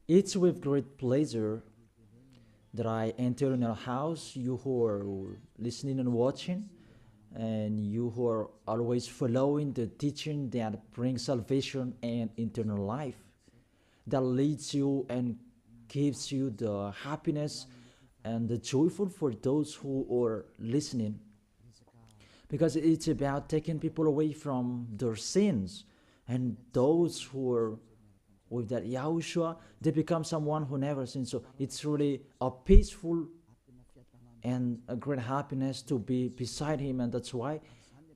It's with great pleasure that I enter in your house, you who are listening and watching, and you who are always following the teaching that brings salvation and eternal life, that leads you and gives you the happiness and the joyful for those who are listening, because it's about taking people away from their sins, and those who are with that Yahushua, they become someone who never sinned. So it's really a peaceful and a great happiness to be beside him, and that's why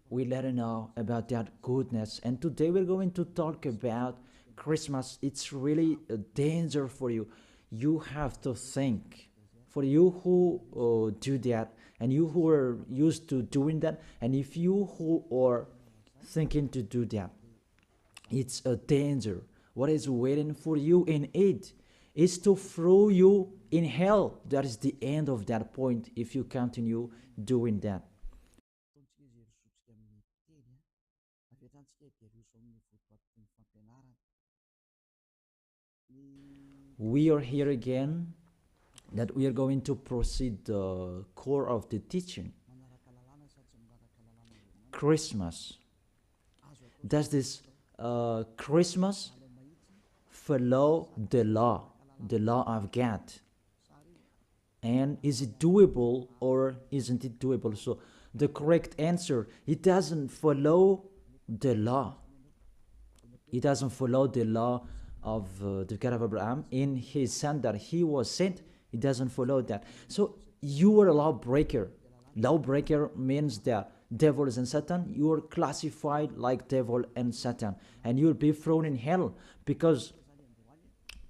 we let him know about that goodness. And today we're going to talk about Christmas. It's really a danger for you. You have to think. For you who do that, and you who are used to doing that, and if you who are thinking to do that, it's a danger. What is waiting for you in it is to throw you in hell. That is the end of that point if you continue doing that. We are here again, that we are going to proceed the core of the teaching. Christmas. Does this Christmas follow the law of God? And is it doable or isn't it doable? So the correct answer, it doesn't follow the law. It doesn't follow the law of the God of Abraham in his son that he was sent. It doesn't follow that. So you are a lawbreaker. Lawbreaker means that devils and Satan, you are classified like devil and Satan, and you'll be thrown in hell, because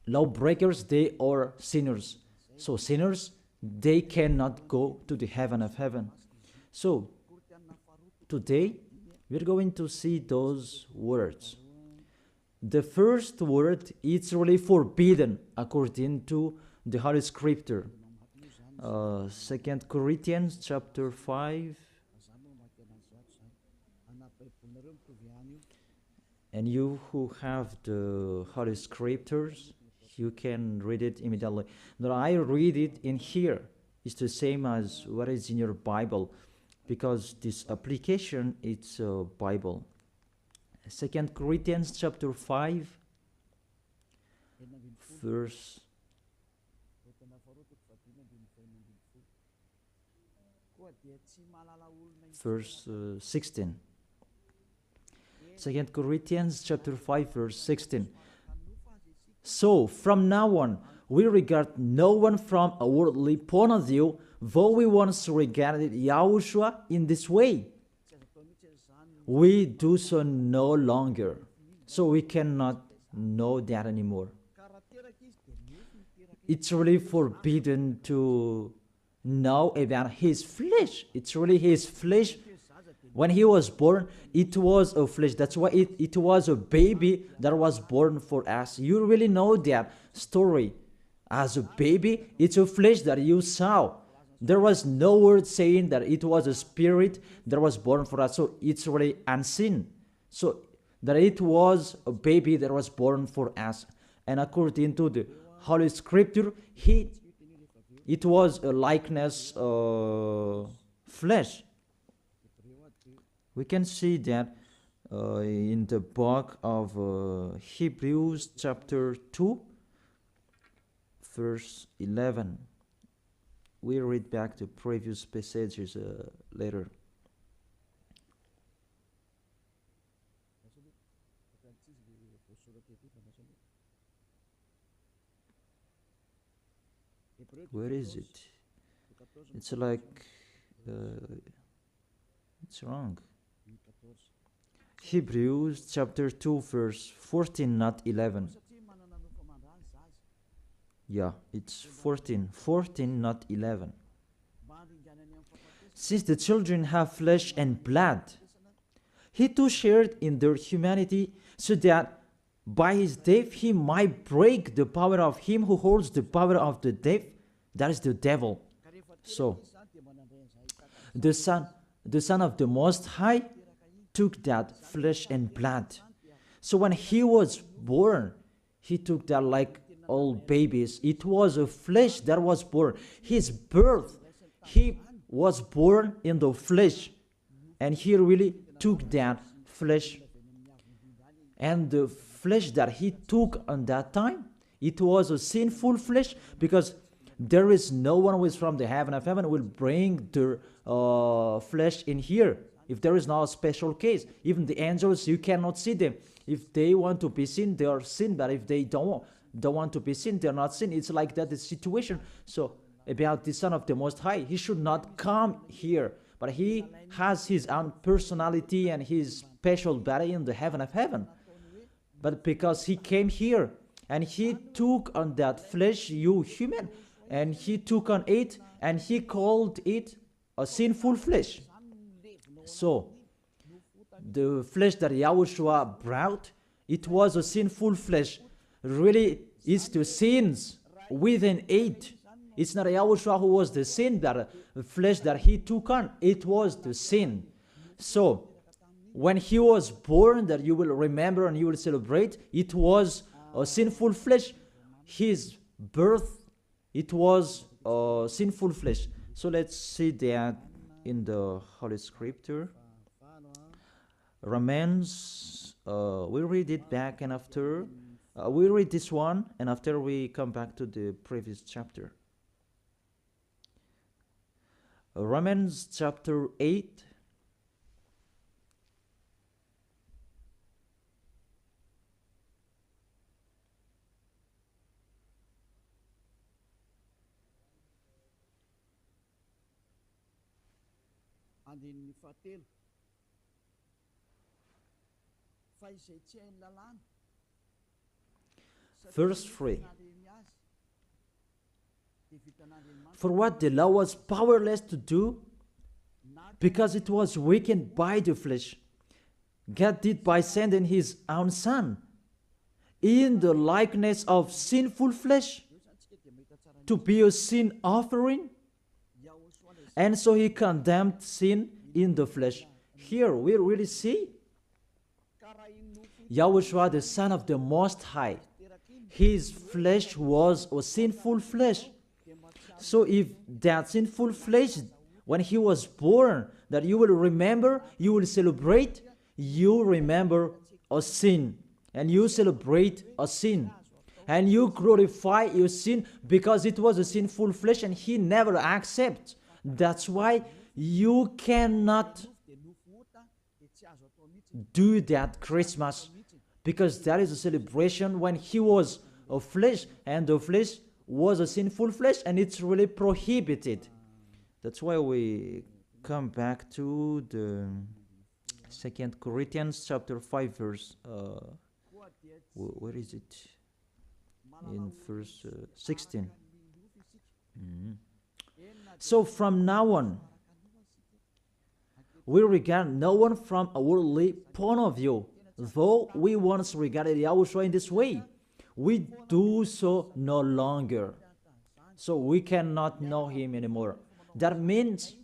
lawbreakers, they are sinners. So sinners, they cannot go to the heaven of heaven. So today we're going to see those words. The first word, it's really forbidden according to the Holy Scripture. 2 Corinthians chapter 5. And you who have the Holy Scriptures, you can read it immediately. Now I read it in here. It's the same as what is in your Bible, because this application, it's a Bible. 2 Corinthians chapter 5, verse 16. 2 Corinthians chapter 5, verse 16. So from now on, we regard no one from a worldly point of view, though we once regarded Yahushua in this way. We do so no longer. So we cannot know that anymore. It's really forbidden to know about his flesh. It's really his flesh. When he was born, it was a flesh. That's why it was a baby that was born for us. You really know that story. As a baby, it's a flesh that you saw. There was no word saying that it was a spirit that was born for us. So it's really unseen. So that it was a baby that was born for us. And according to the Holy Scripture, it was a likeness flesh. We can see that in the book of Hebrews chapter 2, verse 11. We'll read back the previous passages later. Where is it? It's like, it's wrong. Hebrews chapter 2, verse 14, not 11. Yeah, it's 14, not 11. Since the children have flesh and blood, he too shared in their humanity, so that by his death he might break the power of him who holds the power of the death, that is the devil. So, the Son of the Most High took that flesh and blood. So when he was born, he took that like old babies. It was a flesh that was born. His birth, he was born in the flesh, and he really took that flesh. And the flesh that he took on that time, it was a sinful flesh, because there is no one who is from the heaven of heaven will bring their flesh in here. If there is not a special case, even the angels, you cannot see them. If they want to be seen, they are seen, but if they don't want to be seen, they are not seen. It's like that, the situation. So about the Son of the Most High, he should not come here, but he has his own personality and his special body in the heaven of heaven. But because he came here and he took on that flesh, you human, and he took on it and he called it a sinful flesh. So the flesh that Yahushua brought, it was a sinful flesh. Really, it's the sins within it. It's not Yahushua who was the sin, but the flesh that he took on, it was the sin. So when he was born, that you will remember and you will celebrate, it was a sinful flesh. His birth, it was a sinful flesh. So let's see that in the Holy Scripture. Romans, we read it back, and after we read this one, and after we come back to the previous chapter. Romans chapter 8. Verse 3. For what the law was powerless to do, because it was weakened by the flesh, God did by sending his own Son in the likeness of sinful flesh to be a sin offering. And so he condemned sin in the flesh. Here we really see Yahushua, the Son of the Most High. His flesh was a sinful flesh. So if that sinful flesh, when he was born, that you will remember, you will celebrate, you remember a sin, and you celebrate a sin, and you glorify your sin because it was a sinful flesh and he never accepts. That's why you cannot do that Christmas, because that is a celebration when he was a flesh, and the flesh was a sinful flesh, and it's really prohibited. That's why we come back to the 2 Corinthians chapter 5 verse, where is it? In verse 16. So from now on, we regard no one from a worldly point of view. Though we once regarded Yahushua in this way, we do so no longer. So we cannot know him anymore. That means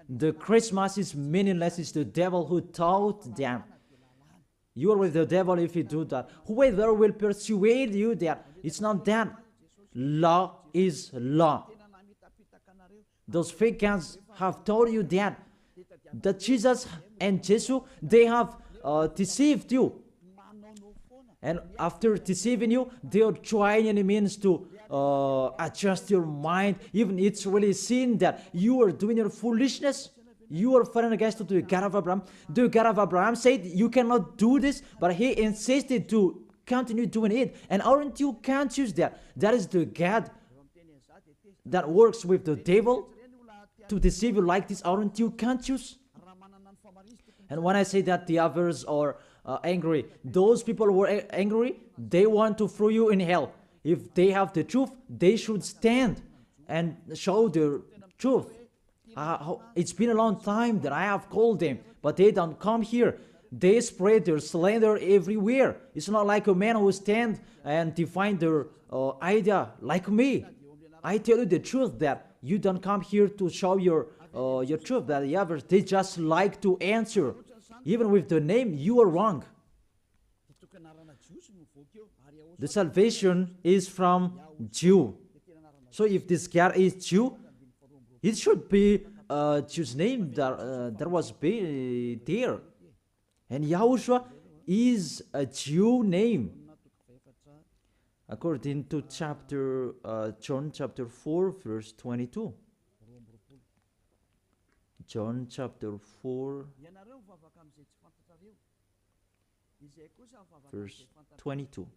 the Christmas is meaningless. It's the devil who taught them. You are with the devil if you do that. Whoever will persuade you that it's not that. Law is law. Those fake guys have told you that Jesus and Jesus, they have deceived you. And after deceiving you, they are trying any means to adjust your mind. Even it's really seen that you are doing your foolishness. You are fighting against the God of Abraham. The God of Abraham said you cannot do this, but he insisted to continue doing it. And aren't you conscious that that is the God that works with the devil to deceive you like this? Aren't you conscious? And when I say that the others are angry, those people who are angry, they want to throw you in hell. If they have the truth, they should stand and show the truth. It's been a long time that I have called them, but they don't come here. They spread their slander everywhere. It's not like a man who stand and define their idea like me. I tell you the truth that you don't come here to show your truth. That the others, they just like to answer. Even with the name, you are wrong. The salvation is from Jew. So if this God is Jew, it should be a Jew's name that was there. And Yahushua is a Jew name. According to John chapter 4, verse 22. John chapter 4, verse 22.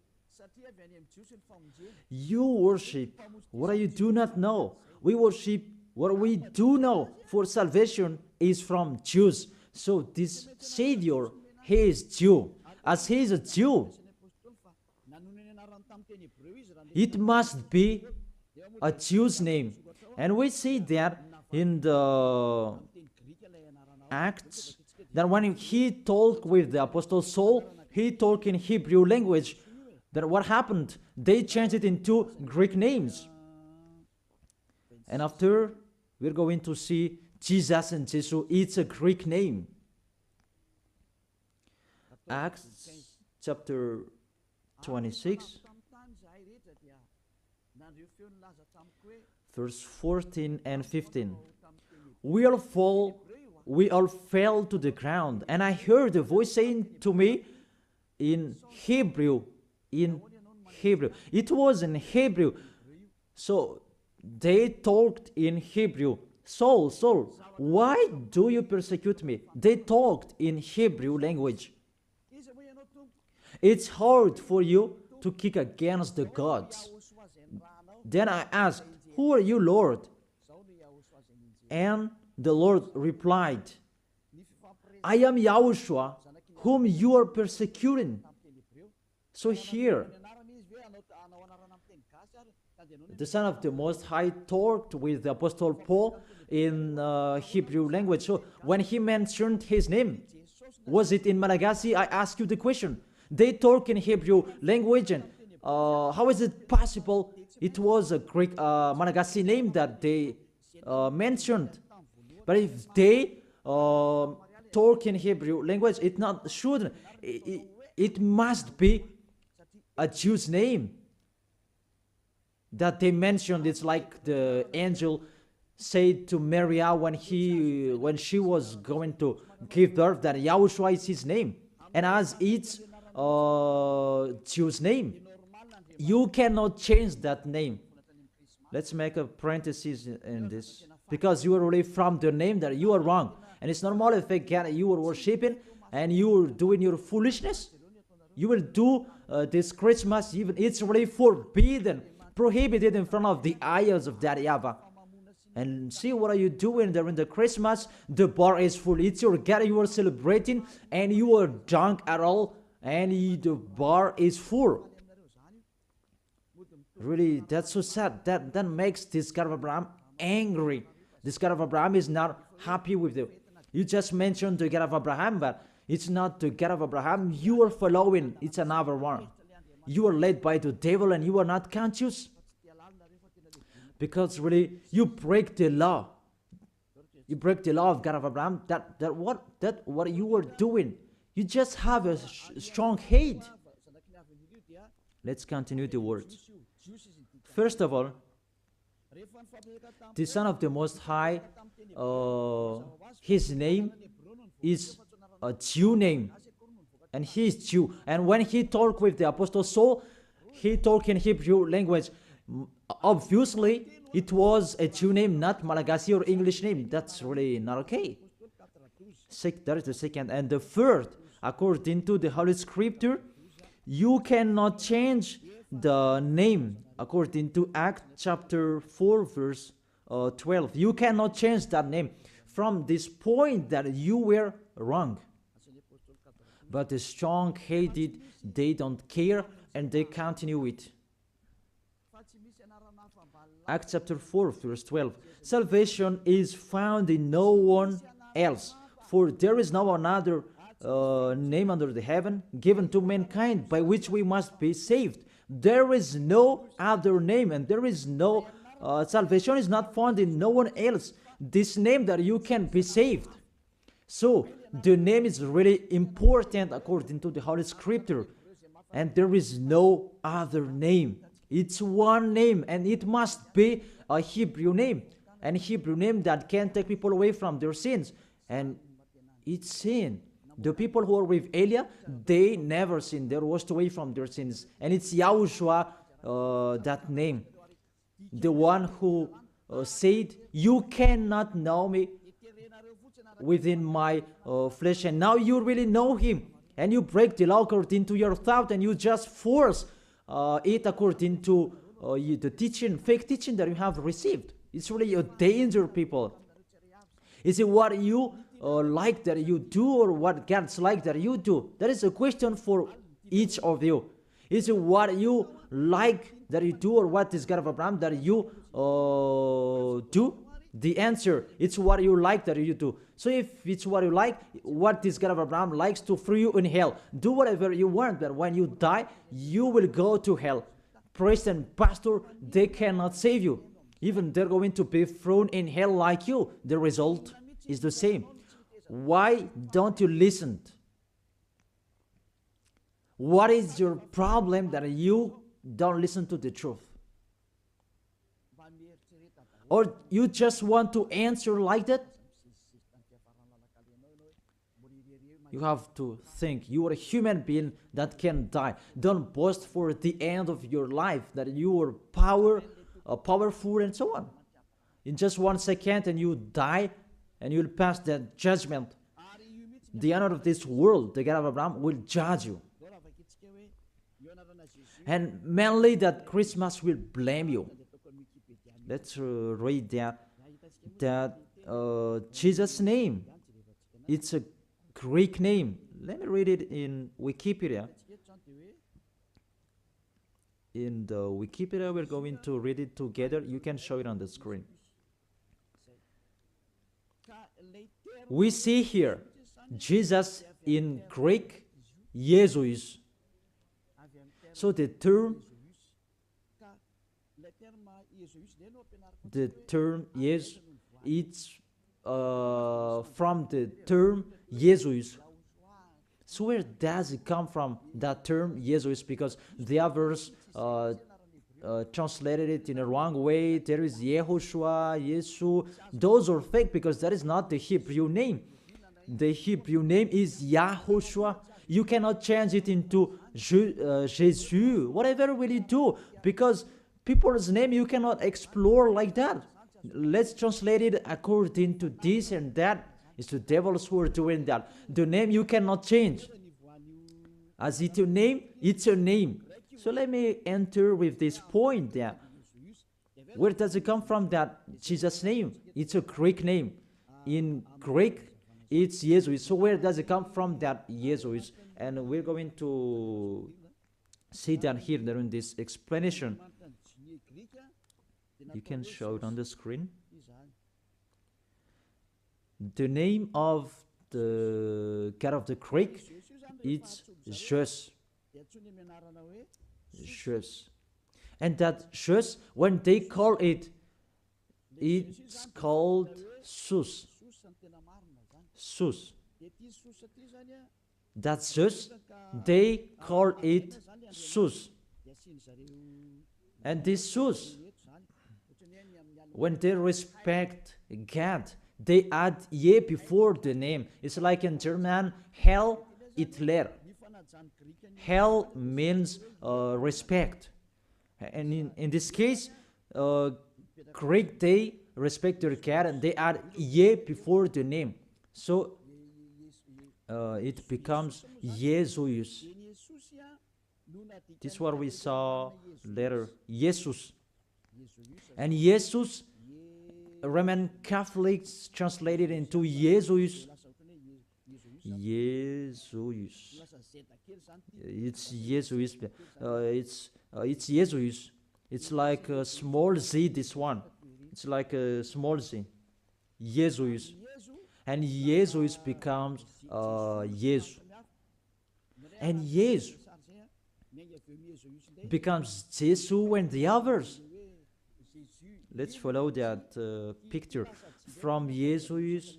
You worship what you do not know. We worship what we do know, for salvation is from Jews. So this Savior, he is Jew. As he is a Jew, it must be a Jew's name. And we see that in the Acts, that when he talked with the Apostle Saul, he talked in Hebrew language. That what happened? They changed it into Greek names. And after, we're going to see Jesus and Jesus, it's a Greek name. Acts chapter 26, verse 14 and 15. We all fell to the ground, and I heard a voice saying to me in Hebrew. It was in Hebrew. So they talked in Hebrew. Saul, Saul, why do you persecute me? They talked in Hebrew language. It's hard for you to kick against the gods. Then I asked, who are you, Lord? And the Lord replied, I am Yahushua, whom you are persecuting. So here, the Son of the Most High talked with the Apostle Paul in Hebrew language. So when he mentioned his name, was it in Malagasy? I ask you the question. They talk in Hebrew language, and how is it possible it was a Greek Malagasy name that they mentioned? But if they talk in Hebrew language, it not shouldn't. It must be a Jew's name that they mentioned. It's like the angel said to Maria when she was going to give birth, that Yahushua is his name. And as it's Jew's name, you cannot change that name. Let's make a parenthesis in this, because you are already from the name that you are wrong. And it's normal if you are worshiping and you are doing your foolishness. You will do this Christmas, even it's already forbidden, prohibited in front of the eyes of that YAHVAH. And see, what are you doing during the Christmas? The bar is full. It's your God you are celebrating, and you are drunk at all, and the bar is full. Really, that's so sad. That makes this God of Abraham angry. This God of Abraham is not happy with you. You just mentioned the God of Abraham, but it's not the God of Abraham you are following. It's another one. You are led by the devil, and you are not conscious. Because really, you break the law. You break the law of God of Abraham. What you are doing. You just have a strong hate. Let's continue the words. First of all, the Son of the Most High, his name is a Jew name. And he is Jew. And when he talked with the Apostle Saul, he talked in Hebrew language. Obviously, it was a Jew name, not Malagasy or English name. That's really not okay. That is the second. And the third, according to the Holy Scripture, you cannot change the name. According to Acts chapter 4, verse 12. You cannot change that name from this point that you were wrong. But the strong-headed, they don't care, and they continue it. Acts chapter 4, verse 12. Salvation is found in no one else, for there is no another name under the heaven given to mankind by which we must be saved. There is no other name, and there is no salvation is not found in no one else. This name that you can be saved. So the name is really important according to the Holy Scripture. and there is no other name. It's one name, and it must be a Hebrew name, and Hebrew name that can take people away from their sins. And it's sin. The people who are with Elia, they never sinned. They were washed away from their sins. And it's Yahushua, that name. The one who said, you cannot know me within my flesh. And now you really know him. And you break the law according to your thought, and you just force it according to the teaching, fake teaching that you have received. It's really a danger, people. Is it what you like that you do, or what God's like that you do? That is a question for each of you. Is it what you like that you do, or what is God of Abraham that you do? The answer, it's what you like that you do. So if it's what you like, what this God of Abraham likes to throw you in hell. Do whatever you want, but when you die, you will go to hell. Priest and pastor, they cannot save you. Even they're going to be thrown in hell like you. The result is the same. Why don't you listen? What is your problem that you don't listen to the truth? Or you just want to answer like that? You have to think. You are a human being that can die. Don't boast for the end of your life that you are powerful and so on. In just 1 second and you die, and you'll pass that judgment. The honor of this world, the God of Abraham, will judge you. And mainly that Christmas will blame you. Let's read that Jesus' name. It's a Greek name. Let me read it in Wikipedia. In the Wikipedia, we're going to read it together. You can show it on the screen. We see here Jesus in Greek, Jesus. So the term yes, it's from the term Jesus. So where does it come from, that term Jesus? Because the others translated it in a wrong way. There is YAHOSHUA, Yesu. Those are fake because that is not the Hebrew name. The Hebrew name is YAHOSHUA. You cannot change it into Jesus. Whatever will you do? Because people's name you cannot explore like that. Let's translate it according to this and that. It's the devils who are doing that. The name you cannot change. As it's a name, it's a name. So let me enter with this point there. Where does it come from, that Jesus' name? It's a Greek name. In Greek, it's Jesus. So where does it come from, that Jesus? And we're going to see that here during this explanation. You can show it on the screen. The name of the God of the Greek, it's Jesus. Jesus. And that Jesus, when they call it, it's called Sus. Sus. That's just, they call it Sus. And this Sus, when they respect God, they add ye before the name. It's like in German, Heil Hitler. Heil means respect. And in this case, Greek, they respect their God and they add ye before the name. So it becomes Jesus. This is what we saw later. Jesus. And Jesus, Roman Catholics translated into Jesus. Jesus. It's Jesus. It's Jesus. It's like a small z, this one. It's like a small z. Jesus. And Jesus becomes Jesus. And Jesus becomes Jesus and the others. Let's follow that picture. From Jesus,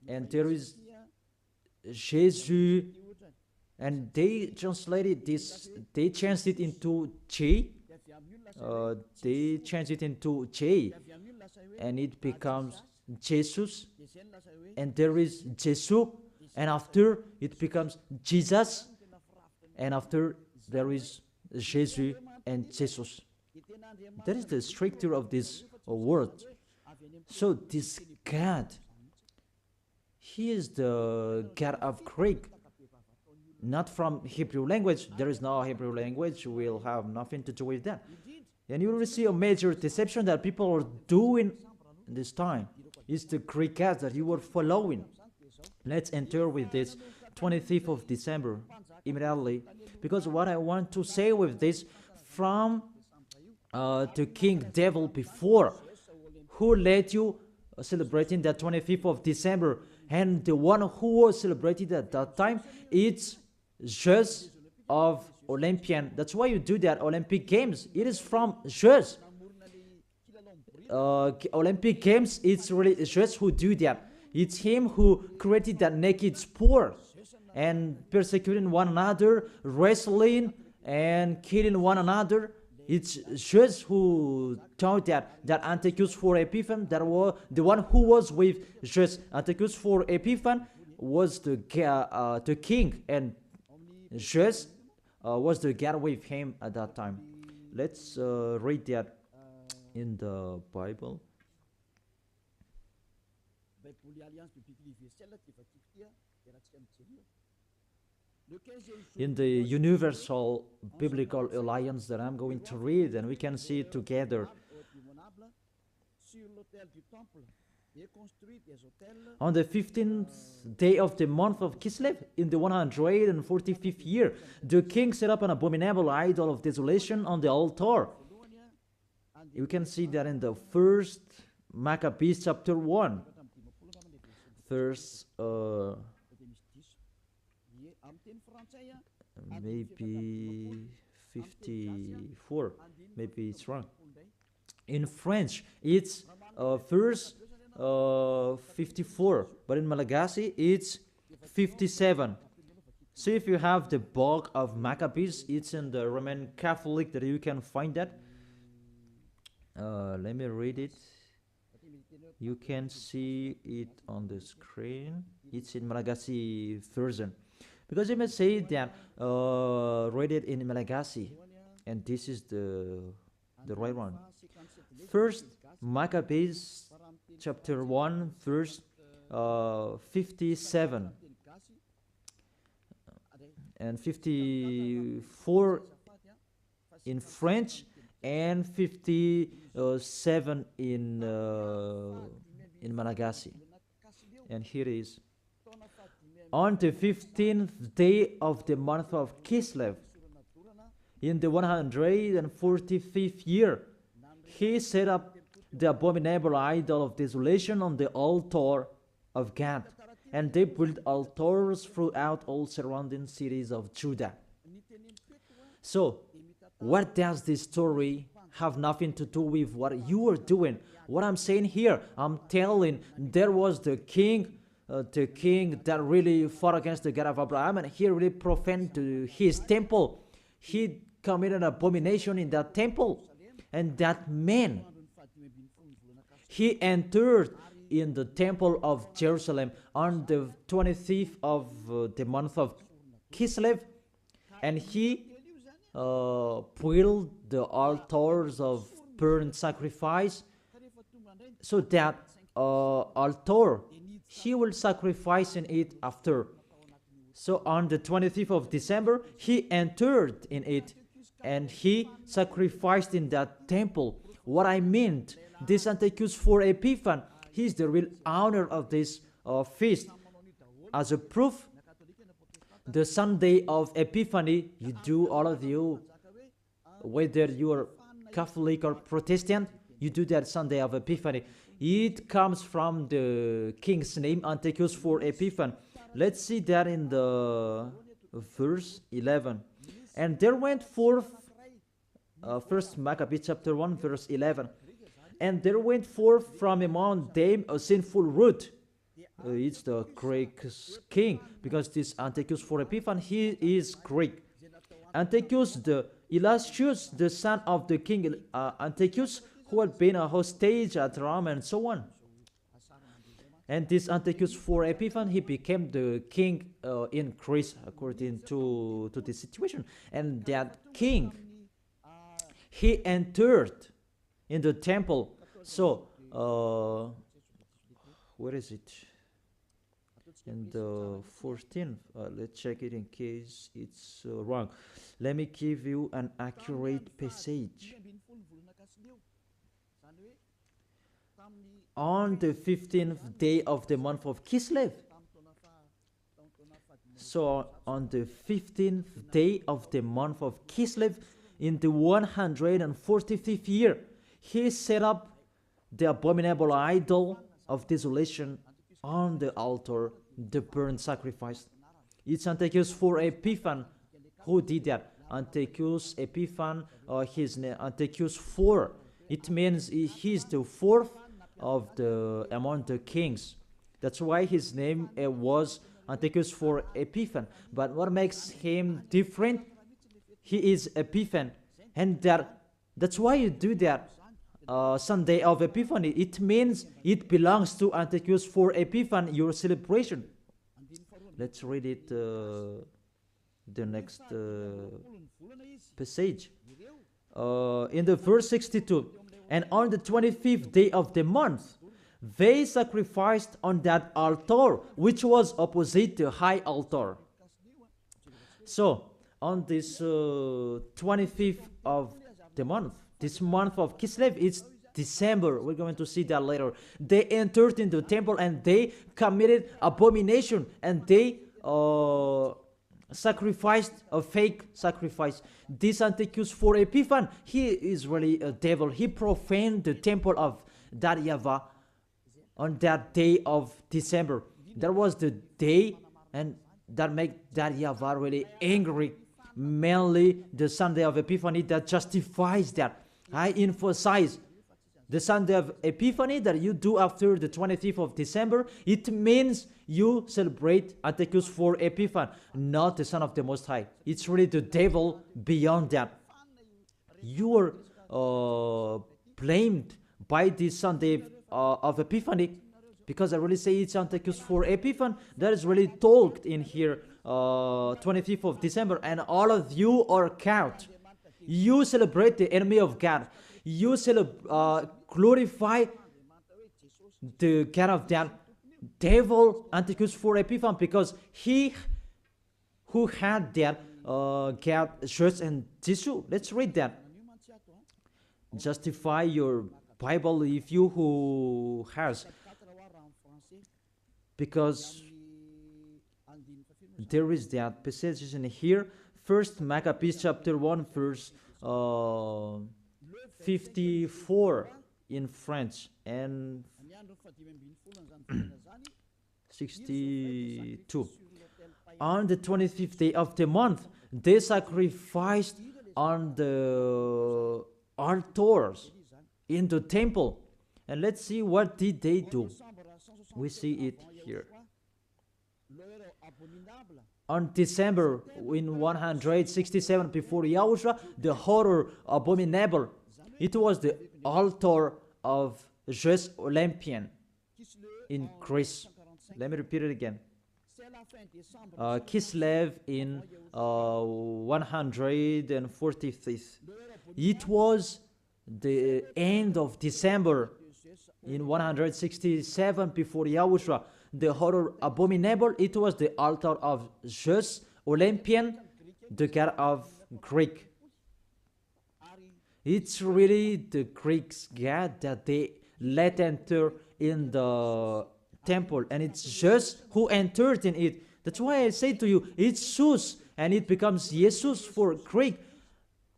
and there is Jesus, and they translated this, they changed it into J. They changed it into J, and it becomes Jesus, and there is Jesus, and after it becomes Jesus, and after there is Jesus and Jesus. That is the structure of this word. So this God, he is the God of Greek, not from Hebrew language. There is no Hebrew language. We'll have nothing to do with that. And you will see a major deception that people are doing this time. It's the Greek God that you are following. Let's enter with this 25th of December immediately, because what I want to say with this, from the king devil before, who led you celebrating the 25th of December, and the one who was celebrated at that time, it's Zeus of Olympian. That's why you do that Olympic Games. It is from Zeus. Olympic Games, it's really Zeus who do that. It's him who created that naked sport and persecuting one another, wrestling and killing one another. It's Zeus who taught that Antiochus for Epiphan, that was the one who was with Zeus. Antiochus for Epiphan was the king, and Zeus was the god with him at that time. Let's read that in the Bible. In the Universal Biblical Alliance that I'm going to read, and we can see it together. On the 15th day of the month of Kislev, in the 145th year, the king set up an abominable idol of desolation on the altar. You can see that in the first Maccabees chapter 1, verse maybe 54, maybe it's wrong. In French, it's verse 54, but in Malagasy, it's 57. See if you have the book of Maccabees, it's in the Roman Catholic that you can find that. Let me read it. You can see it on the screen. It's in Malagasy version. Because you may say that read it in Malagasy, and this is the right one. First Maccabees chapter 1 verse 57 and 54 in French, and 57 in Malagasy. And here it is. On the 15th day of the month of Kislev, in the 145th year, he set up the abominable idol of desolation on the altar of God, and they built altars throughout all surrounding cities of Judah. So, what does this story have nothing to do with what you are doing? What I'm saying here, I'm telling there was the king that really fought against the God of Abraham, and he really profaned his temple. He committed an abomination in that temple, and that man, he entered in the temple of Jerusalem on the 25th of the month of Kislev, and he built the altars of burnt sacrifice, so that altar he will sacrifice in it after. So on the 25th of December, he entered in it, and he sacrificed in that temple. What I meant, this Antiochus for Epiphan, he is the real owner of this feast. As a proof, the Sunday of Epiphany, you do, all of you, whether you are Catholic or Protestant, you do that Sunday of Epiphany. It comes from the king's name, Antiochus for Epiphan. Let's see that in the verse 11. And there went forth, first Maccabees chapter 1, verse 11. And there went forth from among them a sinful root, it's the Greek king, because this Antiochus for Epiphan, he is Greek. Antiochus the illustrious, the son of the king Antiochus, who had been a hostage at Rome and so on. And this Antiochus for Epiphan, he became the king in Greece according to this situation. And that king, he entered in the temple. So, where is it? In the 14th, let's check it in case it's wrong. Let me give you an accurate passage. On the 15th day of the month of Kislev. So on the 15th day of the month of Kislev, in the 145th year, he set up the abominable idol of desolation on the altar, the burnt sacrifice. It's Antiochus for Epiphan who did that. Antiochus Epiphan, his name Antiochus IV. It means he's the fourth of the among the kings. That's why his name was Antiochus for Epiphan. But what makes him different? He is Epiphan, and that's why you do that. Sunday of Epiphany, it means it belongs to Antiochus for Epiphan, your celebration. Let's read it, the next passage. In the verse 62, and on the 25th day of the month, they sacrificed on that altar, which was opposite the high altar. So, on this 25th of the month, this month of Kislev, it's December. We're going to see that later. They entered into the temple and they committed abomination, and they sacrificed a fake sacrifice. This Antiochus for Epiphan, he is really a devil. He profaned the temple of that YAHVAH on that day of December. That was the day, and that made that YAHVAH really angry. Mainly the Sunday of Epiphany that justifies that. I emphasize the Sunday of Epiphany that you do after the 25th of December. It means you celebrate Antiochus for Epiphan, not the Son of the Most High. It's really the devil beyond that. You are blamed by this Sunday of Epiphany, because I really say it's Antiochus for Epiphan. That is really talked in here, 25th of December, and all of you are caught. You celebrate the enemy of God. You glorify the God of that devil, Antiochus for Epiphan, because he who had that God just and tissue. Let's read that. Justify your Bible if you who has, because there is that passage in here. First Maccabees chapter 1 verse 54 in French and 62. On the 25th day of the month, they sacrificed on the altars in the temple. And let's see what did they do. We see it here. On December in 167 before YAHOSHUA, the horror abominable. It was the altar of Zeus Olympian in Greece. Let me repeat it again. Kislev in 145th. It was the end of December in 167 before YAHOSHUA. The horror abominable, it was the altar of Zeus Olympian, the god of Greek. It's really the Greeks' god that they let enter in the temple, and it's Zeus who entered in it. That's why I say to you, it's Zeus, and it becomes Jesus for Greek,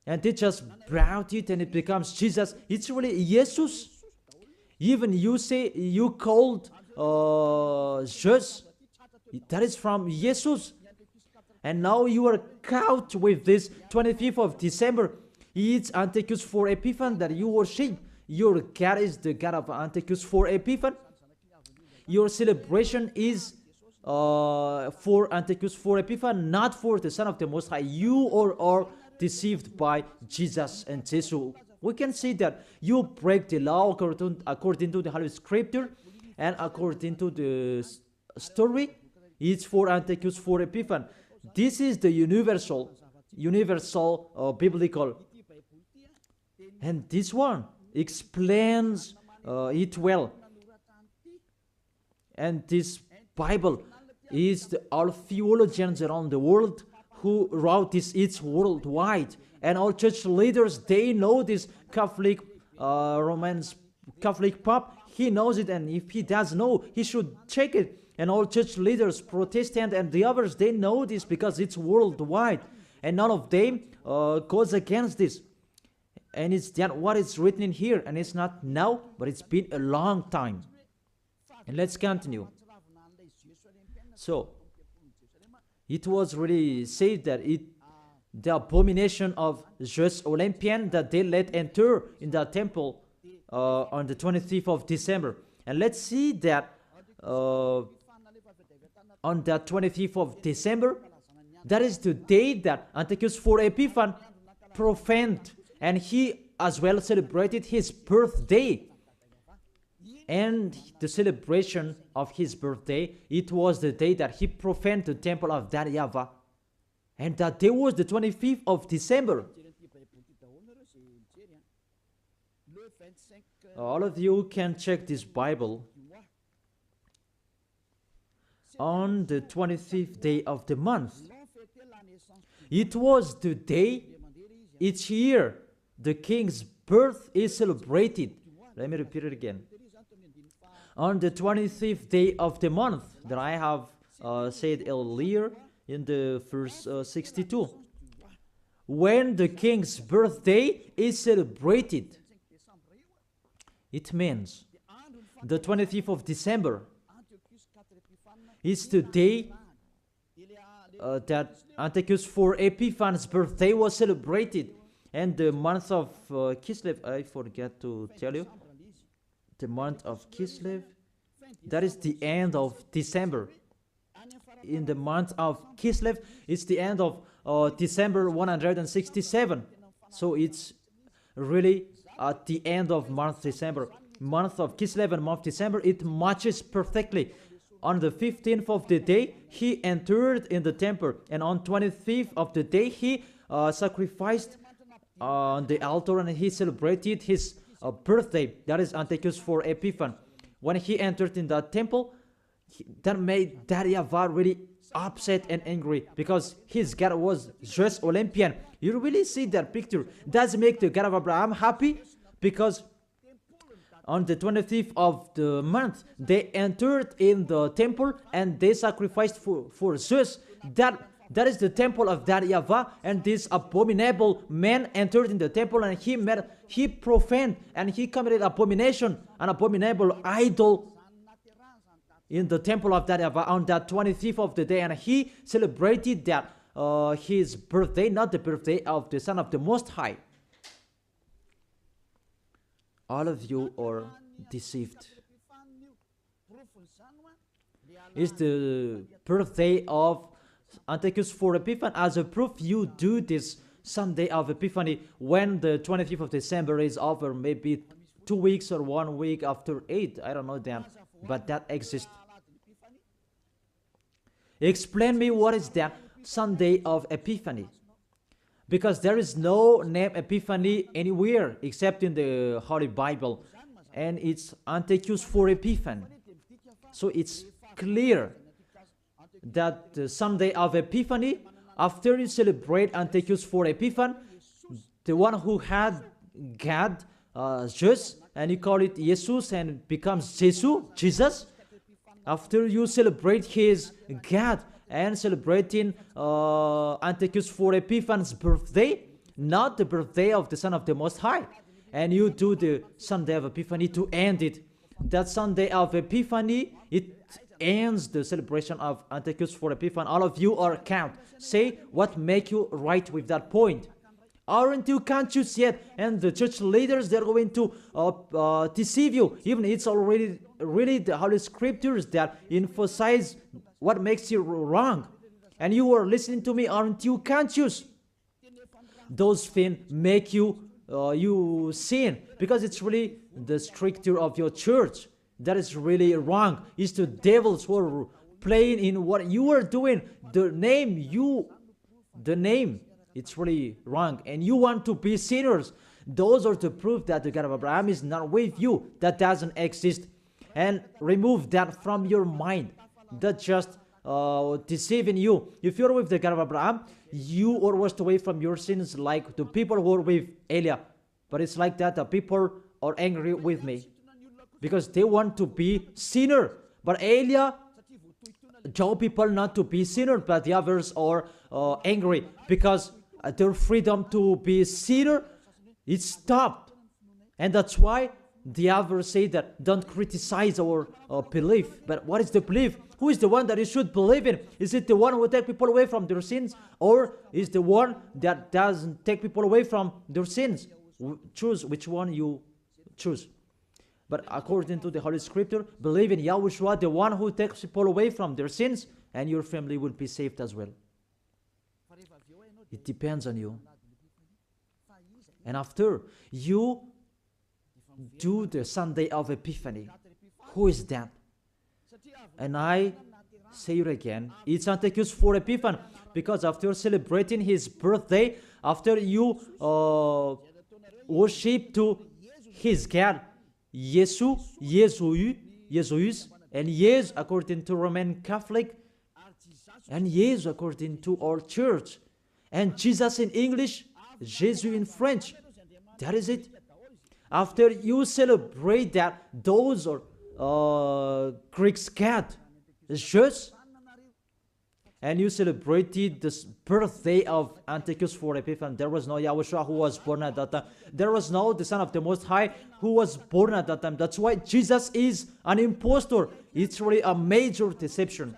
and they just brought it and it becomes Jesus. It's really Jesus. Even you say you called Zeus, that is from Jesus. And now you are caught with this 25th of December. It's Antiochus for Epiphan that you worship. Your God is the God of Antiochus for Epiphan. your celebration is for Antiochus, for Epiphanes, not for the Son of the Most High. You are deceived by Jesus and Jesus. We can see that you break the law according to the Holy Scripture, and according to the story, it's for Antiochus, for Epiphanes. This is the universal biblical, and this one explains it well. And this Bible is all theologians around the world who wrote this. It's worldwide, and all church leaders, they know this. Catholic, Romans Catholic Pope, he knows it, and if he does know, he should check it. And all church leaders, Protestant and the others, they know this because it's worldwide, and none of them goes against this. And it's that what is written in here, and it's not now, but it's been a long time. And let's continue. So it was really said that the abomination of Zeus Olympian, that they let enter in the temple on the 25th of December. And let's see that on the 25th of December, that is the day that Antiochus for Epiphanes profaned, and he as well celebrated his birthday. And the celebration of his birthday, it was the day that he profaned the temple of that YAHVAH. And that day was the 25th of December. All of you can check this Bible. On the 25th day of the month, it was the day each year the king's birth is celebrated. Let me repeat it again. On the 25th day of the month that I have said earlier in the verse 62, when the king's birthday is celebrated, it means the 25th of December is the day that Antiochus for Epiphanes' birthday was celebrated. And the month of Kislev, I forget to tell you, the month of Kislev, that is the end of December. In the month of Kislev, it's the end of December 167. So it's really at the end of month December. Month of Kislev and month December, it matches perfectly. On the 15th of the day, he entered in the temple, and on 25th of the day, he sacrificed on the altar, and he celebrated his birthday. That is Antiochus for Epiphanes. When he entered in the temple, that made that YAHVAH really upset and angry, because his God was Zeus Olympian. You really see that picture. Does make the God of Abraham happy? Because on the 25th of the month, they entered in the temple and they sacrificed for Zeus. That is the temple of that YAHVAH, and this abominable man entered in the temple, and he profaned and he committed abomination, an abominable idol in the temple of that YAHVAH on that 25th of the day, and he celebrated that his birthday, not the birthday of the Son of the Most High. All of you are deceived. It's the birthday of Antiochus for Epiphanes. As a proof, you do this Sunday of Epiphany when the 25th of December is over, maybe 2 weeks or 1 week after 8. I don't know that, but that exists. Explain me what is that Sunday of Epiphany. Because there is no name Epiphany anywhere except in the Holy Bible. And it's Antiochus for Epiphanes. So it's clear that the Sunday of Epiphany, after you celebrate Antiochus for Epiphanes, the one who had God, Zeus, and you call it Jesus and becomes Jesus, after you celebrate his God and celebrating Antiochus for Epiphanes' birthday, not the birthday of the Son of the Most High, and you do the Sunday of Epiphany to end it. That Sunday of Epiphany, it ends the celebration of Antiochus for Epiphanes. All of you are count. Say what make you right with that point. Aren't you conscious yet? And the church leaders, they're going to deceive you. Even it's already really the Holy Scriptures that emphasize what makes you wrong. And you are listening to me, aren't you conscious? Those things make you sin, because it's really the stricture of your church that is really wrong. It's the devils who are playing in what you are doing. The name, it's really wrong, and you want to be sinners. Those are the proof that the God of Abraham is not with you. That doesn't exist. And remove that from your mind. That just deceiving you. If you're with the God of Abraham, you are washed away from your sins like the people who are with Elia. But it's like that, the people are angry with me because they want to be sinner. But Elia told people not to be sinner, but the others are angry because their freedom to be sinner is stopped. And that's why the others say that don't criticize our belief. But what is the belief? Who is the one that you should believe in? Is it the one who takes people away from their sins, or is the one that doesn't take people away from their sins? Choose which one you choose. But according to the Holy Scripture, believe in Yahushua, the one who takes people away from their sins, and your family will be saved as well. It depends on you. And after you do the Sunday of Epiphany, who is that? And I say it again, it's Antiochus for Epiphany, because after celebrating his birthday, after you worship to his God, Jesus, and yes according to Roman Catholic, and yes according to our church, and Jesus in English, Jesus in French. That is it. After you celebrate that, those are Greek God, Jesus, and you celebrated the birthday of Antiochus for Epiphany. There was no YAHOSHUA who was born at that time. There was no the Son of the Most High who was born at that time. That's why Jesus is an impostor. It's really a major deception.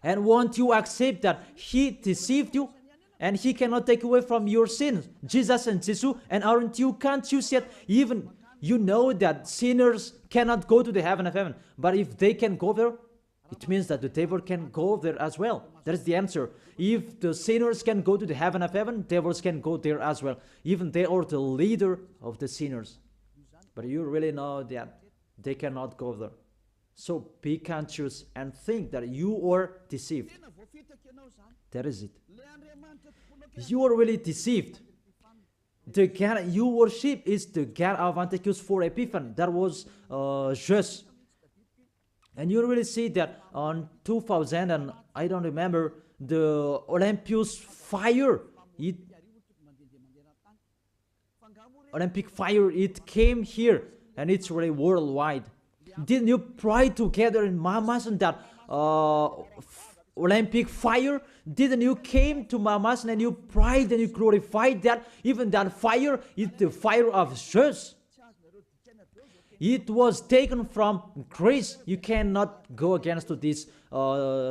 And won't you accept that he deceived you? And he cannot take away from your sins. Jesus and Jesus, and aren't you conscious yet? Even you know that sinners cannot go to the heaven of heaven. But if they can go there, it means that the devil can go there as well. That is the answer. If the sinners can go to the heaven of heaven, devils can go there as well. Even they are the leader of the sinners. But you really know that they cannot go there. So be conscious and think that you are deceived. That is it. You are really deceived. The God you worship is the God of Antiochus for Epiphany. That was Jesus. And you really see that on 2000, and I don't remember, the Olympus fire, Olympic fire, it came here, and it's really worldwide. Didn't you pray together in Mamas and that Olympic fire? Didn't you came to Mamas and you prayed and you glorified that? Even that fire is the fire of Jesus. It was taken from Greece. You cannot go against to this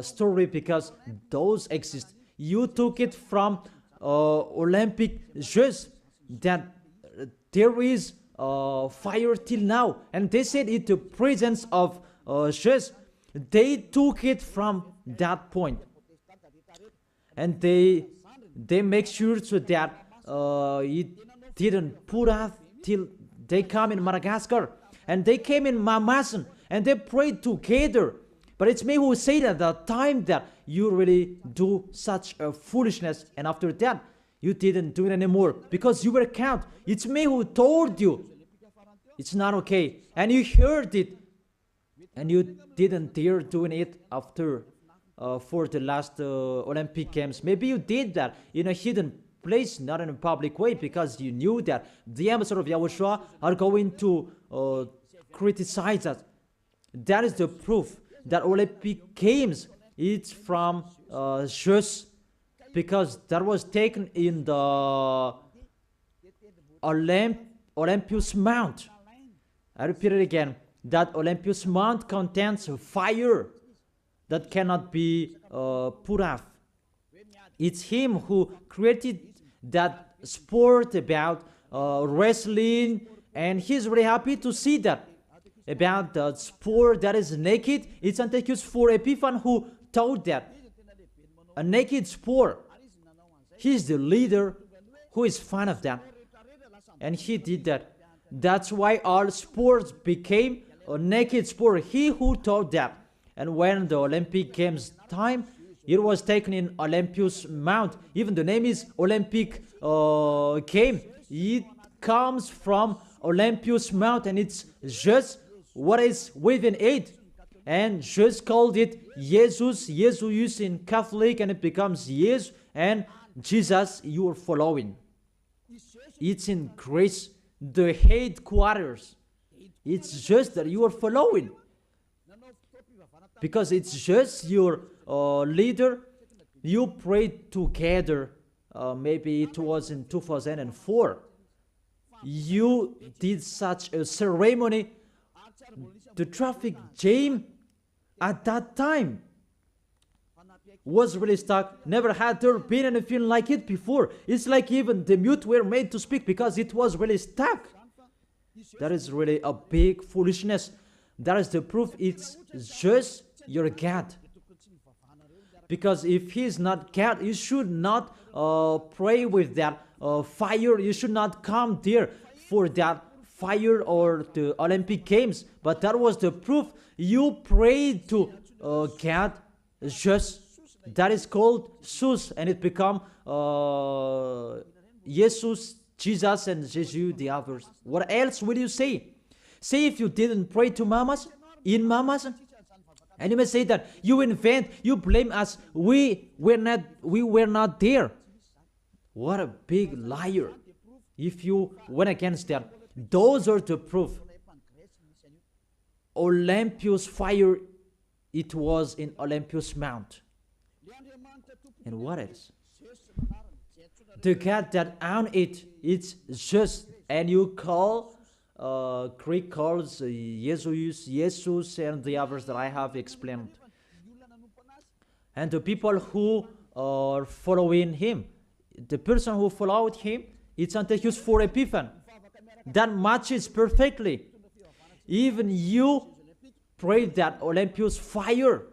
story because those exist. You took it from Olympic Jesus, that there is fire till now. And they said it the presence of Jesus. They took it from that point. And they make sure so that it didn't put out till they come in Madagascar. And they came in Mamasan and they prayed together. But it's me who said at the time that you really do such a foolishness. And after that, you didn't do it anymore because you were caught. It's me who told you it's not okay. And you heard it. And you didn't dare doing it after for the last Olympic Games. Maybe you did that in a hidden place, not in a public way, because you knew that the ambassador of YAHOSHUA are going to criticize us. That is the proof that Olympic Games, it's from Jesus, because that was taken in the Olympus Mount. I repeat it again, that Olympus Mount contains fire that cannot be put off. It's him who created that sport, about wrestling, and he's really happy to see that. About the sport that is naked, it's Antiochus for Epiphan who taught that. A naked sport. He's the leader who is fan of that. And he did that. That's why all sports became a naked sport. He who taught that. And when the Olympic Games time, it was taken in Olympus Mount. Even the name is Olympic game. It comes from Olympus Mount, and it's just what is within it. And just called it Jesus, Jesus in Catholic, and it becomes Jesus, and Jesus you are following. It's in Greece, the headquarters. It's just that you are following. Because it's just your leader. You prayed together. Maybe it was in 2004. You did such a ceremony. The traffic jam at that time was really stuck. Never had there been anything like it before. It's like even the mute were made to speak because it was really stuck. That is really a big foolishness. That is the proof. It's just your God. Because if he is not God, you should not pray with that fire. You should not come there for that fire or the Olympic Games. But that was the proof. You prayed to God just. That is called Sus, and it become Jesus, Jesus, and Jesus the others. What else will you say? Say if you didn't pray to mamas, in mamas, and you may say that you invent, you blame us. We were not there. What a big liar! If you went against that, those are the proof. Olympus fire, it was in Olympus Mount. And what else? The God that owned it, it's just, and you call, Greek calls Jesus, and the others that I have explained. And the people who are following him, the person who followed him, it's Antiochus for Epiphan. That matches perfectly. Even you prayed that Olympus fire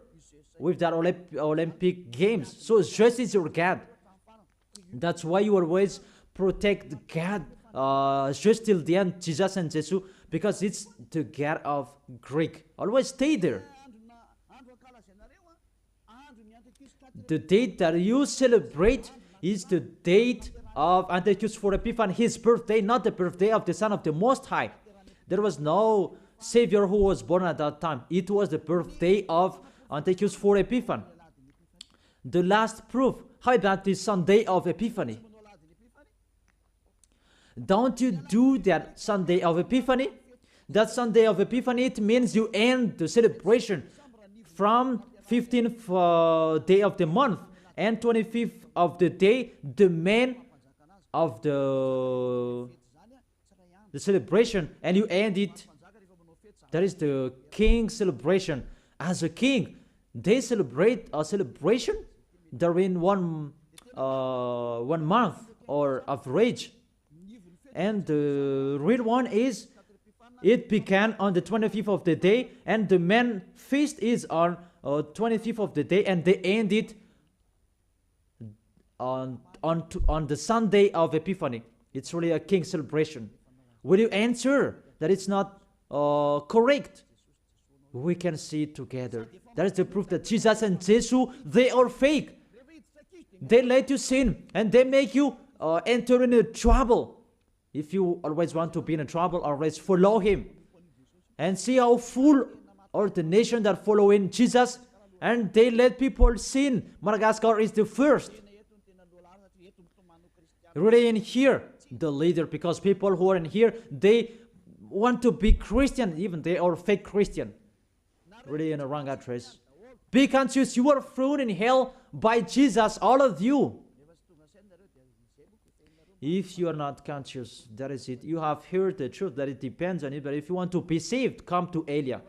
with that Olympic Games. So just is your God. That's why you always protect God just till the end, Jesus and Jesus, because it's the God of Greek. Always stay there. The date that you celebrate is the date of Antiochus for Epiphan, his birthday, not the birthday of the Son of the Most High. There was no Savior who was born at that time. It was the birthday of Antiochus for Epiphan. The last proof. How about the Sunday of Epiphany? Don't you do that Sunday of Epiphany? That Sunday of Epiphany, it means you end the celebration from 15th day of the month and 25th of the day, the man of the celebration, and you end it. That is the king celebration. As a king, they celebrate a celebration during one month or average. And the real one is, it began on the 25th of the day, and the main feast is on 25th of the day, and they end it on the Sunday of Epiphany. It's really a king celebration. Will you answer that it's not correct? We can see it together. That is the proof that Jesus and Jesus, they are fake. They let you sin, and they make you enter into trouble. If you always want to be in trouble, always follow him. And see how full are the nation that follow in Jesus, and they let people sin. Madagascar is the first. Really in here, the leader, because people who are in here, they want to be Christian, even they are fake Christian. Really in a wrong address. Be conscious, you are thrown in hell by Jesus, all of you. If you are not conscious, that is it. You have heard the truth that it depends on it, but if you want to be saved, come to Elia.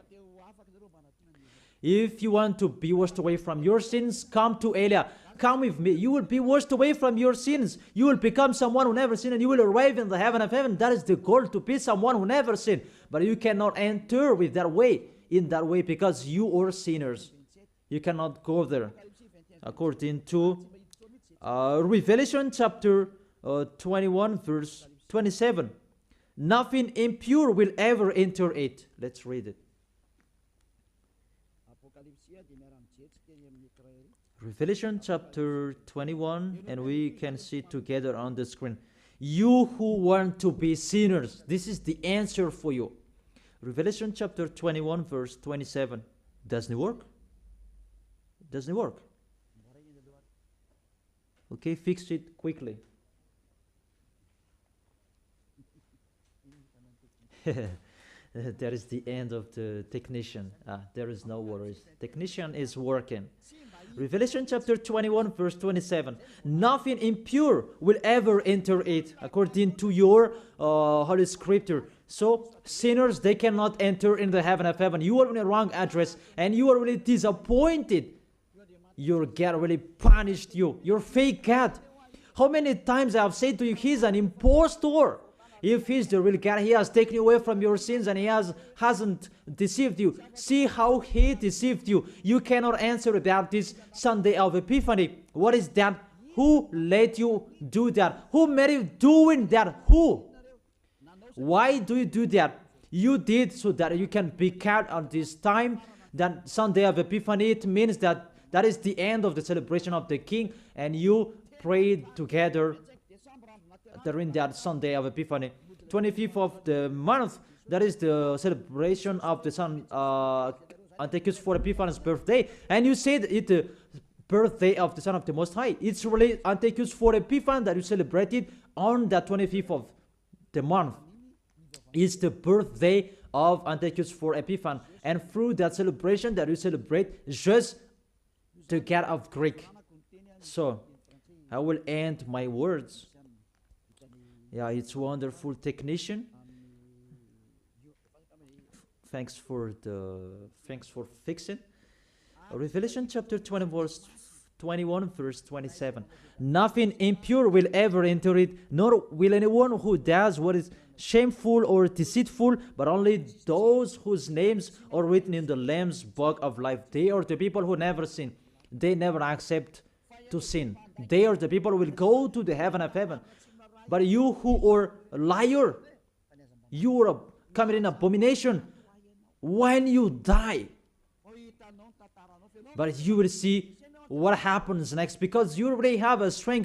If you want to be washed away from your sins, come to Elia. Come with me. You will be washed away from your sins. You will become someone who never sinned, and you will arrive in the heaven of heaven. That is the goal, to be someone who never sinned. But you cannot enter with that way, in that way, because you are sinners. You cannot go there. According to Revelation chapter 21, verse 27. Nothing impure will ever enter it. Let's read it. Revelation chapter 21, and we can see it together on the screen. You who want to be sinners, this is the answer for you. Revelation chapter 21, verse 27. Doesn't it work? Doesn't it work? Okay, fix it quickly. That is the end of the technician. There is no worries. Technician is working. Revelation chapter 21, verse 27. Nothing impure will ever enter it, according to your Holy Scripture. So, sinners, they cannot enter in the heaven of heaven. You are in the wrong address, and you are really disappointed. Your God really punished you. Your fake God. How many times I have said to you, he's an impostor. If he's the real God, he has taken you away from your sins, and he hasn't deceived you. See how he deceived you. You cannot answer about this Sunday of Epiphany. What is that? Who let you do that? Who made you doing that? Who? Why do you do that? You did so that you can be kept on this time. That Sunday of Epiphany, it means that is the end of the celebration of the King, and you prayed together during that Sunday of Epiphany. 25th of the month, that is the celebration of the Son Antiochus for Epiphanes' birthday. And you said it's the birthday of the Son of the Most High. It's really Antiochus for Epiphanes that you celebrated on the 25th of the month. It's the birthday of Antiochus for Epiphanes. And through that celebration that you celebrate, just the God of Greek. So, I will end my words. Yeah, it's wonderful technician. Thanks for fixing. Revelation chapter 21, verse 27. Nothing impure will ever enter it, nor will anyone who does what is shameful or deceitful, but only those whose names are written in the Lamb's book of life. They are the people who never sin. They never accept to sin. They are the people who will go to the heaven of heaven. But you who are a liar, you are committing abomination when you die. But you will see what happens next, because you already have a strong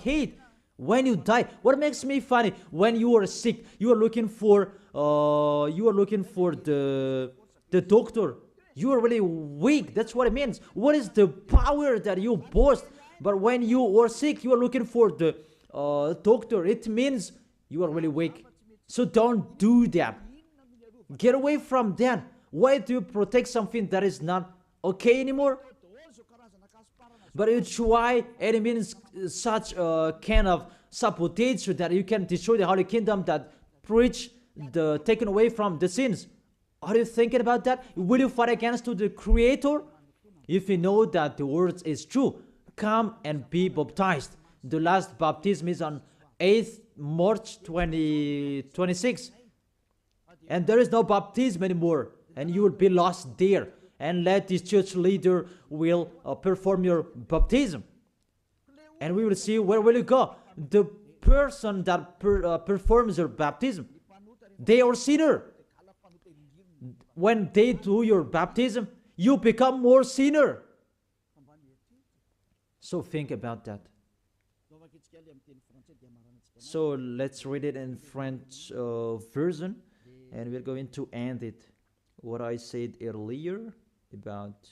hate when you die. What makes me funny, when you are sick, you are looking for the doctor. You are really weak. That's what it means. What is the power that you boast? But when you are sick, you are looking for the doctor. It means you are really weak. So don't do that. Get away from that. Why do you protect something that is not okay anymore? But you try, and it means such a kind of sabotage that you can destroy the Holy Kingdom, that preach the taken away from the sins. Are you thinking about that? Will you fight against the Creator? If you know that the word is true, come and be baptized. The last baptism is on 8th March 2026. And there is no baptism anymore. And you will be lost there. And let this church leader will perform your baptism. And we will see where will you go. The person that performs your baptism, they are sinner. When they do your baptism, you become more sinner. So think about that. So let's read it in French version, and we're going to end it. What I said earlier about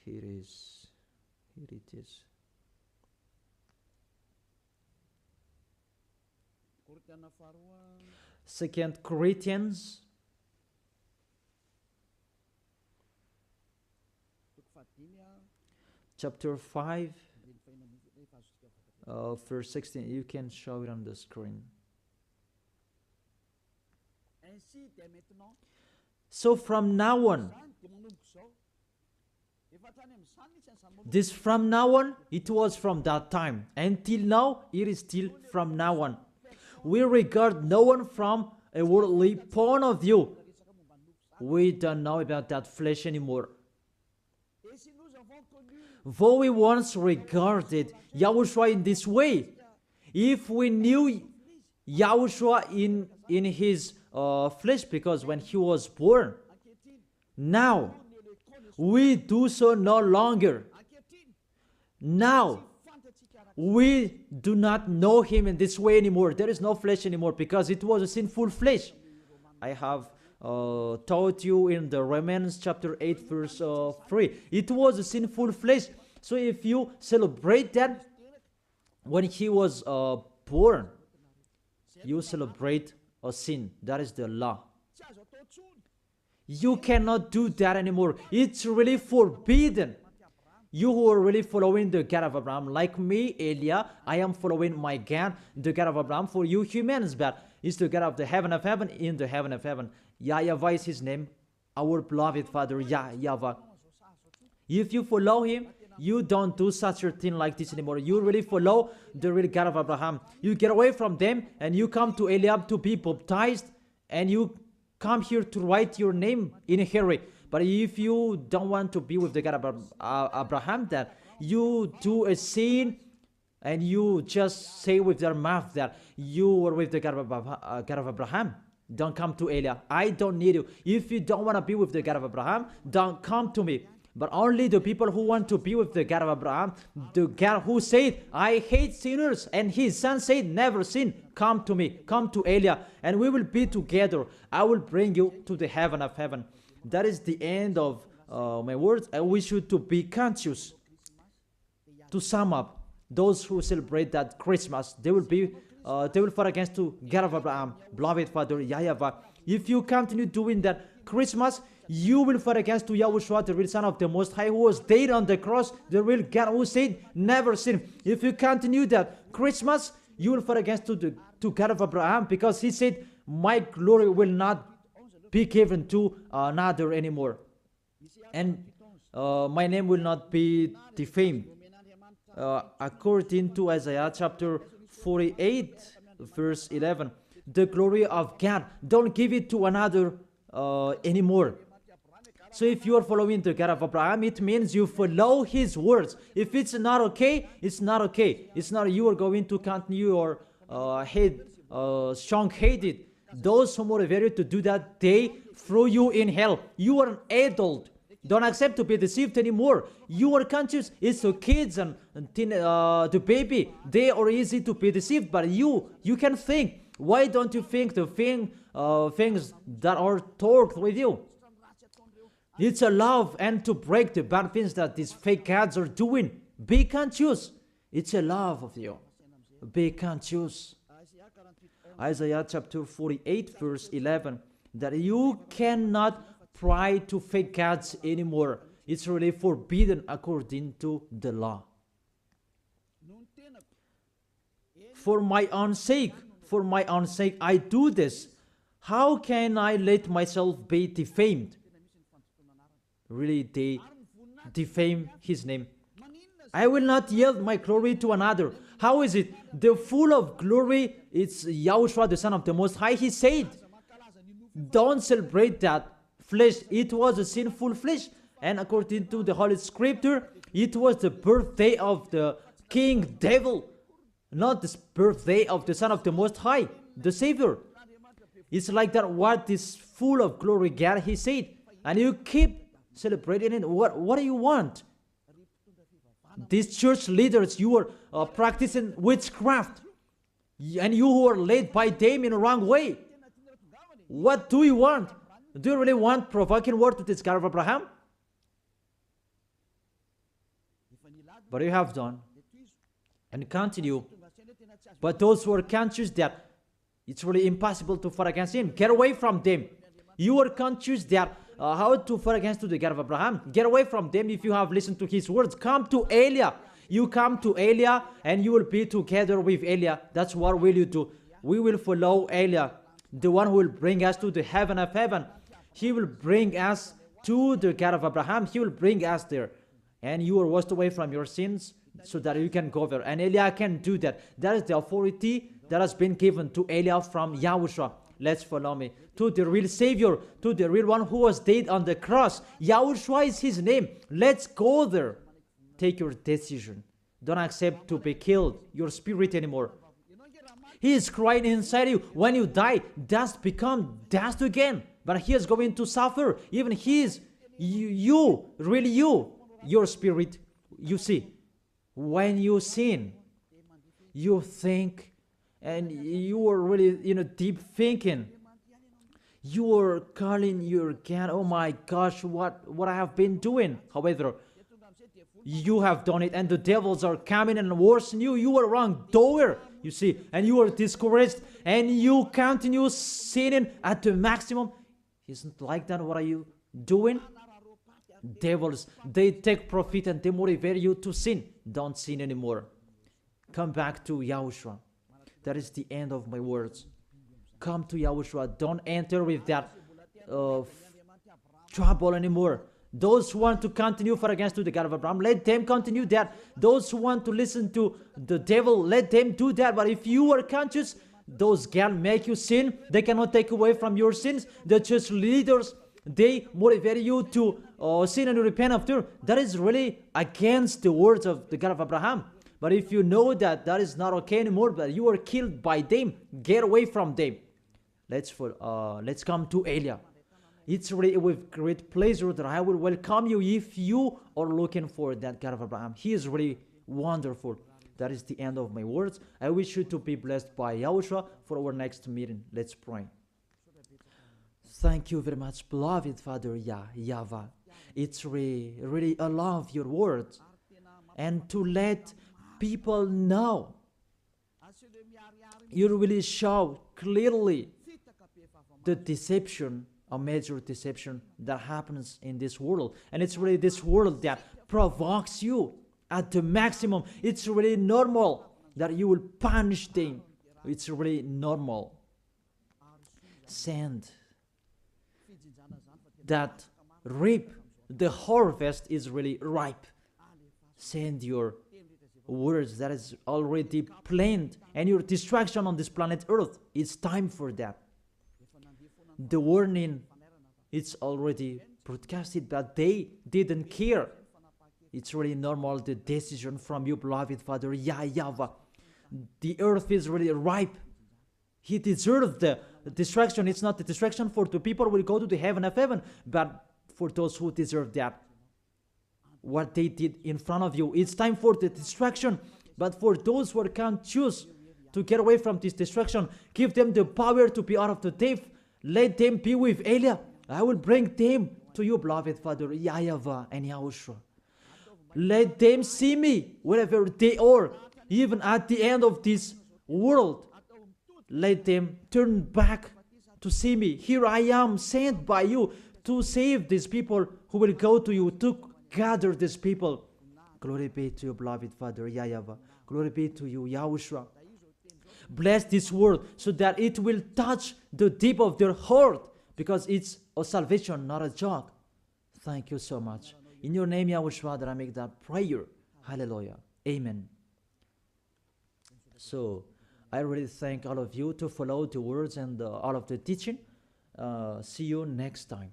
here it is. 2 Corinthians chapter 5 verse 16. You can show it on the screen. So from now on, This from now on, it was from that time. Until now, it is still from now on. We regard no one from a worldly point of view. We don't know about that flesh anymore. Though we once regarded Yahushua in this way, if we knew Yahushua in his flesh, because when he was born, now we do so no longer. Now we do not know him in this way anymore. There is no flesh anymore because it was a sinful flesh. I have taught you in the Romans chapter 8 verse 3. It was a sinful flesh. So if you celebrate that when he was born, you celebrate a sin. That is the law. You cannot do that anymore. It's really forbidden. You who are really following the God of Abraham, like me, Elia, I am following my God, the God of Abraham. For you humans, but it's the God of the heaven of heaven, in the heaven of heaven. YAHVAH is his name, our beloved Father, YAHVAH. If you follow him, you don't do such a thing like this anymore. You really follow the real God of Abraham. You get away from them and you come to Eliab to be baptized, and you come here to write your name in a hurry. But if you don't want to be with the God of Abraham, that you do a sin and you just say with your mouth that you are with the God of Abraham, don't come to Elia. I don't need you. If you don't want to be with the God of Abraham, don't come to me. But only the people who want to be with the God of Abraham, the God who said, I hate sinners, and his son said, never sin, come to me, come to Elia, and we will be together. I will bring you to the heaven of heaven. That is the end of my words. I wish you to be conscious. To sum up, those who celebrate that Christmas, they will fight against to God of Abraham, beloved Father, YAHVAH. If you continue doing that Christmas, you will fight against to Yahushua, the real Son of the Most High, who was dead on the cross, the real God who said, never sin. If you continue that Christmas, you will fight against to God of Abraham, because he said, my glory will not be given to another anymore, and my name will not be defamed. According to Isaiah chapter 48 verse 11, the glory of God, don't give it to another anymore. So if you are following the God of Abraham, it means you follow his words. If it's not okay, it's not okay. It's not you are going to continue your strong-headed. Those who motivate you to do that, they throw you in hell. You are an adult. Don't accept to be deceived anymore. You are conscious. It's the kids and the baby. They are easy to be deceived, but you can think. Why don't you think the things that are taught with you? It's a love and to break the bad things that these fake gods are doing. Be conscious. It's a love of you. Be conscious. Isaiah chapter 48 verse 11, that you cannot pray to fake gods anymore. It's really forbidden according to the law. For my own sake, I do this. How can I let myself be defamed? Really, they defame his name. I will not yield my glory to another. How is it? The full of glory, it's Yahushua, the Son of the Most High. He said, don't celebrate that flesh. It was a sinful flesh. And according to the Holy Scripture, it was the birthday of the King Devil, not the birthday of the Son of the Most High, the Savior. It's like that, what is full of glory, God, he said. And you keep celebrating it. What do you want? These church leaders, you are practicing witchcraft, and you who are led by them in a wrong way. What do you want? Do you really want provoking word to this God of Abraham? But you have done and continue. But those who are conscious that it's really impossible to fight against him, get away from them. You are conscious that how to fight against the God of Abraham. Get away from them if you have listened to his words. Come to Elia. You come to Elia and you will be together with Elia. That's what will you do. We will follow Elia, the one who will bring us to the heaven of heaven. He will bring us to the God of Abraham, he will bring us there. And you are washed away from your sins so that you can go there. And Eliah can do that. That is the authority that has been given to Eliah from Yahushua. Let's follow me. To the real Savior, to the real one who was dead on the cross. Yahushua is his name. Let's go there. Take your decision. Don't accept to be killed, your spirit anymore. He is crying inside you. When you die, dust become dust again. But he is going to suffer. Even he is, really you, your spirit. You see, when you sin, you think, and you are really, deep thinking. You are calling your God, oh my gosh, what I have been doing. However, you have done it, and the devils are coming and worse you. You are wrong doer, you see, and you are discouraged, and you continue sinning at the maximum. Isn't like that? What are you doing? Devils, they take profit and they motivate you to sin. Don't sin anymore. Come back to Yahushua. That is the end of my words. Come to Yahushua. Don't enter with that trouble anymore. Those who want to continue for against to the God of Abraham, let them continue that. Those who want to listen to the devil, let them do that. But if you are conscious, those can make you sin. They cannot take away from your sins. The church leaders, they motivate you to sin and repent after. That is really against the words of the God of Abraham. But if you know that that is not okay anymore, but you are killed by them, get away from them. Let's come to Eliah. It's really with great pleasure that I will welcome you if you are looking for that God of Abraham. He is really wonderful. That is the end of my words. I wish you to be blessed by Yahushua for our next meeting. Let's pray. Thank you very much, beloved Father YAHVAH. It's really I love your words. And to let people know, you really show clearly the deception, a major deception that happens in this world. And it's really this world that provokes you at the maximum. It's really normal that you will punish them. It's really normal. Send that reap. The harvest is really ripe. Send your words that is already planned and your distraction on this planet Earth. It's time for that. The warning, it's already broadcasted, but they didn't care. It's really normal, the decision from you, beloved Father YAHVAH. The earth is really ripe. He deserved the distraction. It's not the distraction for the people who will go to the heaven of heaven, but for those who deserve that. What they did in front of you. It's time for the distraction. But for those who can't choose to get away from this distraction, give them the power to be out of the depth. Let them be with Eliah. I will bring them to you, beloved Father YAHVAH and Yahushua. Let them see me wherever they are, even at the end of this world. Let them turn back to see me. Here I am, sent by you to save these people who will go to you, to gather these people. Glory be to you, beloved Father YAHVAH. Glory be to you, Yahushua. Bless this word so that it will touch the deep of their heart, because it's a salvation, not a joke. Thank you so much. In your name, Yahushua, that I make that prayer. Hallelujah. Amen. So, I really thank all of you to follow the words and all of the teaching. See you next time.